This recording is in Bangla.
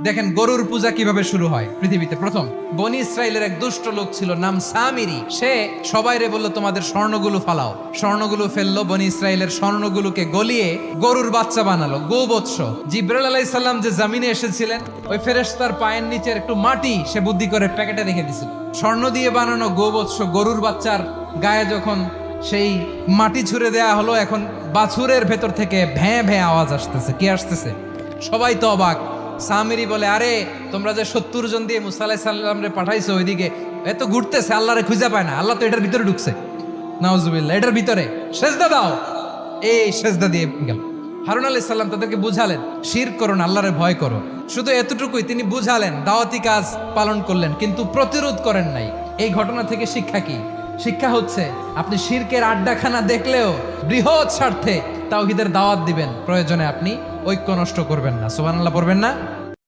দেখেন গরুর পূজা কিভাবে শুরু হয় পৃথিবীতে প্রথম। বনি ইসরায়েলের এক দুষ্ট লোক ছিল, নাম সামিরি। সে সবাইরে বলল তোমাদের স্বর্ণগুলো ফালাও। স্বর্ণগুলো ফেললো, বনি ইসরায়েলের স্বর্ণগুলোকে গলিয়ে গরুর বাচ্চা বানালো, গোবৎস। জিব্রাইল আলাইহিস সালাম যে জামিনে এসেছিলেন, ওই ফেরেশতার পায়ের নিচের একটু মাটি সে বুদ্ধি করে প্যাকেটে রেখে দিছিল। স্বর্ণ দিয়ে বানানো গোবৎস গরুর বাচ্চার গায়ে যখন সেই মাটি ছুঁড়ে দেয়া হলো, এখন বাছুরের ভেতর থেকে ভ্যাঁ ভ্যাঁ আওয়াজ আসতেছে। কি আসতেছে? সবাই তো অবাক। সামিরি বলে, আরে তোমরা যে 70 জন দিয়ে মুসা আলাইহিস সালাম রে পাঠাইছো ওইদিকে, এত ঘুরতেছে, আল্লাহরে খুঁজে পায় না, আল্লাহ তো এটার ভিতরে ঢুকছে। নাউজুবিল্লাহ, এটার ভিতরে সেজদা দাও। এই সেজদা দিয়ে গেল। হারুন আলাইহিস সালাম তাদেরকে বুঝালেন, শিরক করো না, আল্লাহরে ভয় করো। শুধু এতটুকুই তিনি বুঝালেন, দাওয়াতি কাজ পালন করলেন, কিন্তু প্রতিরোধ করেন নাই। এই ঘটনা থেকে শিক্ষা কি? শিক্ষা হচ্ছে, আপনি শিরকের আড্ডাখানা দেখলেও বৃহৎ স্বার্থে তাওহীদের দাওয়াত দিবেন, প্রয়োজনে আপনি ঐক্য নষ্ট করবেন না। সুবহানাল্লাহ পড়বেন না?